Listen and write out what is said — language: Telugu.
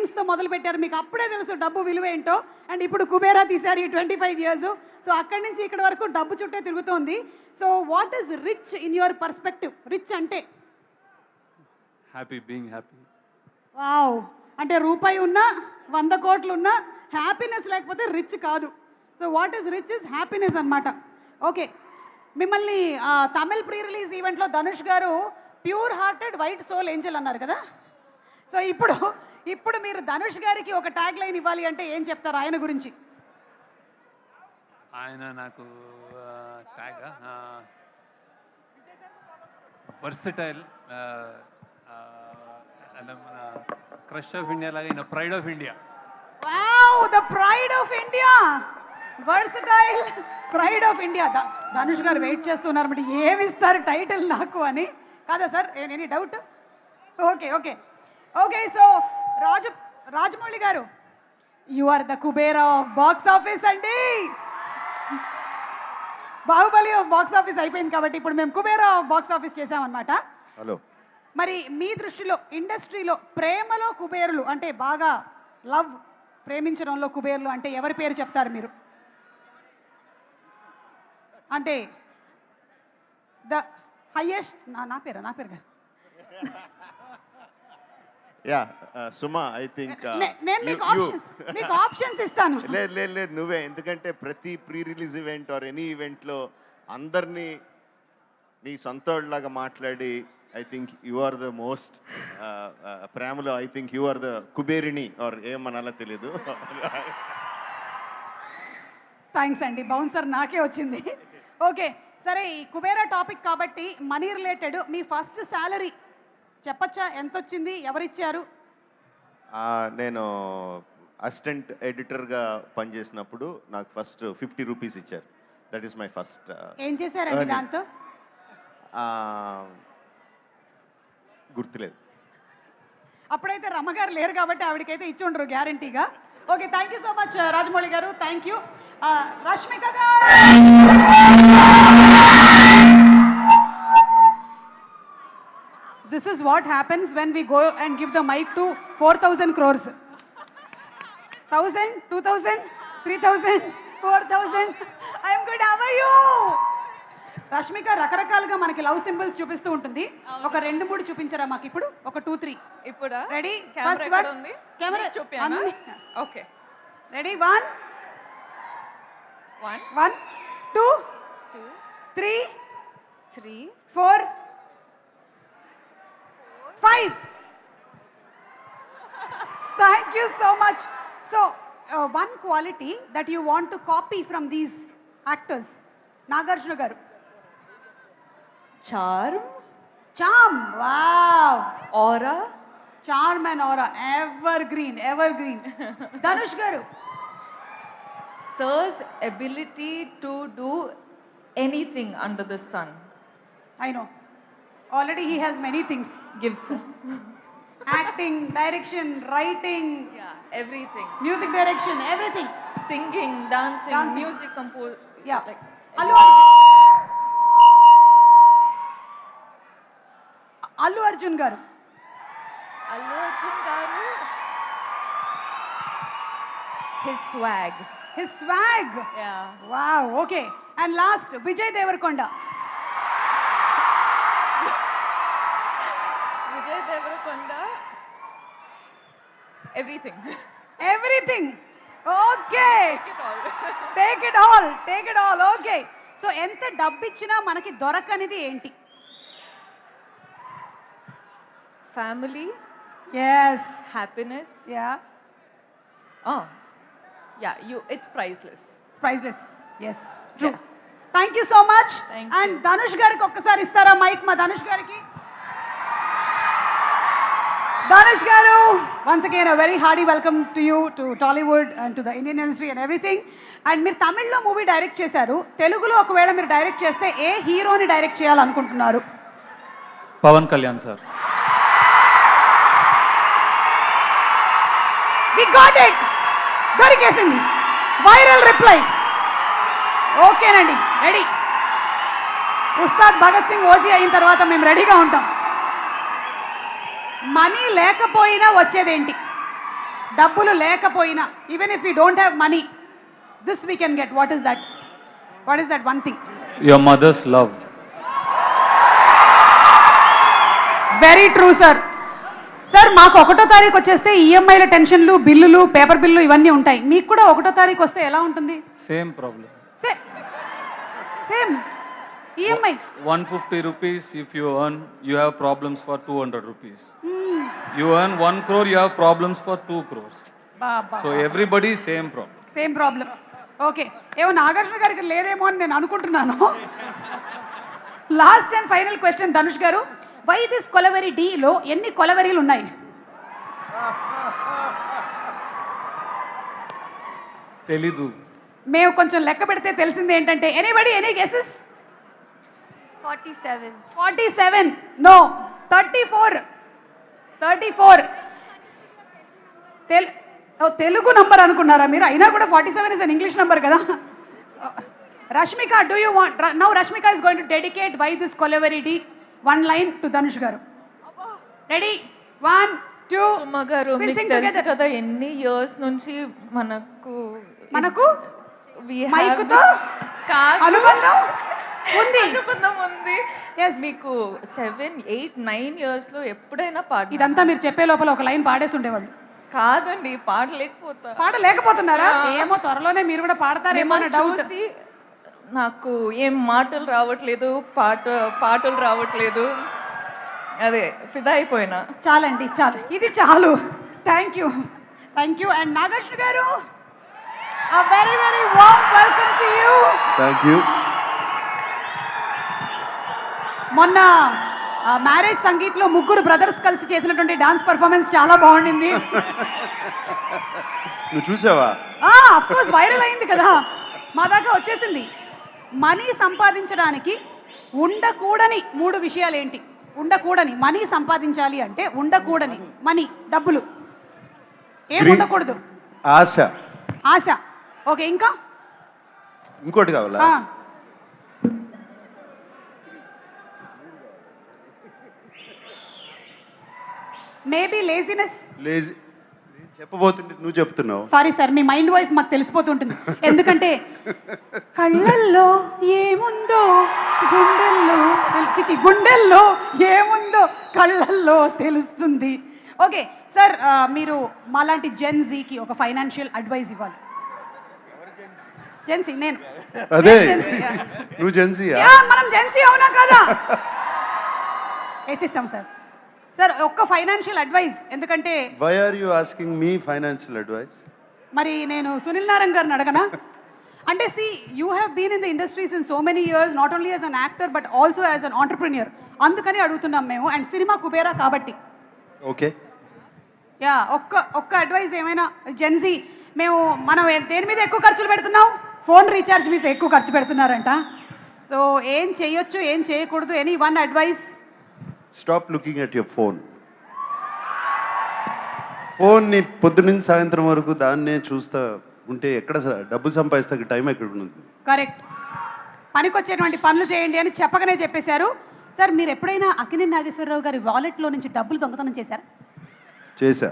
డ్రీమ్స్తో మొదలు పెట్టారు, మీకు అప్పుడే తెలుసు డబ్బు విలువ ఏంటో. అండ్ ఇప్పుడు కుబేరా తీశారు ఈ 25 years. సో అక్కడి నుంచి ఇక్కడ వరకు డబ్బు చుట్టే తిరుగుతోంది. So what is rich in your perspective? Rich అంటే హ్యాపీ, బీయింగ్ హ్యాపీ. వావ్, అంటే రూపాయి ఉన్నా 100 కోట్లు ఉన్నా హ్యాపీనెస్ లేకపోతే రిచ్ కాదు. So what is rich is happiness అనమాట. ఓకే, మిమ్మల్ని తమిళ్ ప్రీ రిలీజ్ ఈవెంట్లో Dhanush garu pure hearted white soul angel అన్నారు కదా. సో ఇప్పుడు మీరు ధనుష్ గారికి ఒక ట్యాగ్ లైన్ ఇవ్వాలి అంటే ఏం చెప్తారు ఆయన గురించి? ఆయన నాకు ట్యాగ్ వర్సటైల్, మన క్రష్ ఆఫ్ ఇండియా లాగా ఈయన pride of India. Wow, the pride of India, versatile, pride of India. Dhanush గారు వెయిట్ చేస్తున్నారు మరి ఏమి ఇస్తారు టైటిల్ నాకు అని. కాదా sir, any doubt? Okay okay okay. So Rajamouli garu, you are the Kubera of box office అండి. బాహుబలి ఆఫ్ బాక్స్ ఆఫీస్ అయిపోయింది కాబట్టి ఇప్పుడు మేము కుబేరా ఆఫ్ బాక్స్ ఆఫీస్ చేసామన్నమాట. హలో, మరి మీ దృష్టిలో ఇండస్ట్రీలో ప్రేమలో కుబేరులు అంటే బాగా లవ్, ప్రేమించడంలో కుబేరులు అంటే ఎవరి పేరు చెప్తారు మీరు? అంటే ద హైయెస్ట్, నా పేరు కదా. యా సుమా, ఐ థింక్ నేను మీకు ఆప్షన్స్ ఇస్తాను. లేదు నువ్వే, ఎందుకంటే ప్రతి pre release event or any ఈవెంట్లో అందరినీ నీ సొంతలాగా మాట్లాడి I think you are the most ప్రేమలో I think you are the కుబేరిణి ఆర్ ఏమనాలో తెలీదు. థ్యాంక్స్ అండి, బౌన్సర్ నాకే వచ్చింది. ఓకే సరే, ఈ కుబేరా టాపిక్ కాబట్టి మనీ రిలేటెడ్ మీ ఫస్ట్ శాలరీ చెప్పచ్చా? ఎంత వచ్చింది, ఎవరిచ్చారు? నేను అసిస్టెంట్ ఎడిటర్గా పనిచేసినప్పుడు నాకు ఫస్ట్ 50 రూపీస్ ఇచ్చారు. That is my first. ఏం చేశారండి దాంతో? గుర్తులేదు. అప్పుడైతే రమ్మగారు లేరు కాబట్టి ఆవిడకైతే ఇచ్చి ఉండరు గ్యారంటీగా. Okay, thank you so much Rajamouli గారు, థ్యాంక్ యూ. రష్మిక గారు, this is what happens when we go and give the mic to 4,000 crores. 1,000, 2,000, 3,000, 4,000. I am good, how are you? Rashmika రకరకాలుగా మనకి లవ్ సింబల్స్ చూపిస్తూ ఉంటుంది. ఒక 2-3 చూపించరా మాకు ఇప్పుడు? ఒక 2-3 ఇప్పుడు రెడీ? ఫస్ట్ వన్ కెమెరా చూపియానా? Okay ready? 1 2 3 4 5. Thank you so much. So one quality that you want to copy from these actors. Nagarjuna garu. Charm, wow. Aura. Charm and aura, evergreen. Dhanush garu. Sir's ability to do anything under the sun. I know, already he has many things. Gives Acting, direction, writing, everything. Music direction, everything. Singing, dancing. Music compose. Yeah. Like Allu Arjun garu. His swag. Yeah. Wow, okay. And last, Vijay Deverakonda. Everything. Okay. Take it all. Okay. So ఎంత డబ్బు ఇచ్చినా మనకి దొరకనిది ఏంటి? Family. Yes. Happiness. Yeah. It's priceless. Yes, true. Thank you so much. Thank and you. Dhanush gariki okkasari istara mic ma Dhanush gariki. Dhanush garu, once again a very hearty welcome to you, to Tollywood and to the Indian industry and everything. And మీరు తమిళ్లో మూవీ డైరెక్ట్ చేశారు, తెలుగులో ఒకవేళ మీరు డైరెక్ట్ చేస్తే ఏ హీరోని డైరెక్ట్ చేయాలనుకుంటున్నారు? Pawan Kalyan sir. We got it. దొరికేసింది. Viral reply. ఓకేనండి, రెడీ. ఉస్తాద్ భగత్ సింగ్ ఓజీ అయిన తర్వాత మేము రెడీగా ఉంటాం. మనీ లేకపోయినా వచ్చేదేంటి? డబ్బులు లేకపోయినా even if you don't have money this we can get. What is that one thing? Your mother's love. Very true sir. Sir మాకు 1వ తారీఖు వచ్చేస్తే ఈఎంఐల టెన్షన్లు, బిల్లులు, పేపర్ బిల్లు ఇవన్నీ ఉంటాయి. మీకు కూడా 1వ తారీఖు వస్తే ఎలా ఉంటుంది? Same problem. Same EMI. 150 rupees if you earn, you have problems for 200 rupees. You earn 1 crore, you have problems for 2 crores. So everybody same problem. Same problem. Okay, ఏమో నాగార్జున గారికి లేదేమో అని నేను అనుకుంటున్నాను. Last and final question Dhanush గారు, వై దిస్ కొలవెరీ డీలో ఎన్ని కొలవెరీలు ఉన్నాయి? తెలీదు. మేము కొంచెం లెక్క పెడితే తెలిసింది ఏంటంటే, any guesses? 47. 47. No, 34. Telugu number అనుకున్నారా మీరు? అయినా కూడా 47 ఇస్ అన్ ఇంగ్లీష్ నంబర్ కదా. Rashmika, do you want now? Rashmika is going to dedicate why this Kolaveri Di 1 line to Dhanush garu. Ready? 1 2 Suma గారు, మీకు తెలుసు కదా ఎన్ని ఇయర్స్ నుంచి మనకు we have మైకుతో కాదు, అనుబంధం ఉంది. అనుబంధం ఉంది. Yes. మీకు 7 8 9 ఇయర్స్ లో ఎప్పుడైనా పాట ఇదంతా మీరు చెప్పే లోపల ఒక లైన్ పాడేసి ఉండేవాళ్ళు. కాదండి, పాడలేకపోతున్నారా? ఏమో త్వరలోనే మీరు కూడా పాడతారేమో అన్న డౌట్. చూసి నాకు ఏం మాటలు రావట్లేదు, పాటలు రావట్లేదు, అదే ఫిదా అయిపోయినా. చాలండి, ఇది చాలు. Thank you. And Nagarjuna garu, very warm welcome to you. Thank you. మొన్న మ్యారేజ్ సంగీత్లో 3 బ్రదర్స్ కలిసి చేసినటువంటి డాన్స్ పర్ఫార్మెన్స్ చాలా బాగుండింది. నువ్వు చూసావా? ఆఫ్ కోర్స్ వైరల్ అయింది కదా, మా దాకా వచ్చేసింది. మనీ సంపాదించడానికి ఉండకూడని 3 విషయాలు ఏంటి? ఉండకూడని మనీ సంపాదించాలి అంటే ఉండకూడని మనీ, డబ్బులు ఏం ఉండకూడదు? ఆశ. ఓకే, ఇంకా ఇంకోటి కావాలా? Maybe laziness. చెప్పబోతుంటే నువ్వు చెప్తున్నావు. సారీ సార్, మీ మైండ్ వాయిస్ మాకు తెలిసిపోతుంటుంది. ఎందుకంటే కళ్ళల్లో ఏముందో గుండెల్లో ఏముందో కళ్ళల్లో తెలుస్తుంది. ఓకే సార్, మీరు మాలాంటి జెన్జీకి ఒక ఫైనాన్షియల్ అడ్వైస్ ఇవ్వాలి. జెన్సీ నేను. అదే నువ్వు జెన్సీ. మనం జెన్సీ అవునా కదా? వేసిస్తాం సార్. సార్ ఒక్క ఫైనాన్షియల్ అడ్వైస్, ఎందుకంటే why are you asking me financial advice? మరి నేను సునీల్ నారాయణ గారిని అడగనా? అంటే see you have been in the industries in so many years, not only as an actor but also as an entrepreneur. అందుకని అడుగుతున్నాం మేము, అండ్ సినిమా కుబేరా కాబట్టి. ఓకే, యా, ఒక్క అడ్వైస్ ఏమైనా. జెన్జీ మనం దేని మీద ఎక్కువ ఖర్చులు పెడుతున్నాం? ఫోన్ రీఛార్జ్ మీద ఎక్కువ ఖర్చు పెడుతున్నారంట. సో ఏం చేయొచ్చు, ఏం చేయకూడదు? Any one advice? Stop looking at your ఫోన్ని పొద్దు నుంచి సాయంత్రం వరకు దాన్నే చూస్తా ఉంటే ఎక్కడ డబ్బులు సంపాదిస్తా టైం ఎక్కడ ఉంది? కరెక్ట్. పనికొచ్చేటువంటి పనులు చేయండి అని చెప్పగానే చెప్పేశారు. సార్ మీరు ఎప్పుడైనా అక్కినేని నాగేశ్వరరావు గారి వాలెట్లో నుంచి డబ్బులు దొంగతనం చేశారా? చేశా.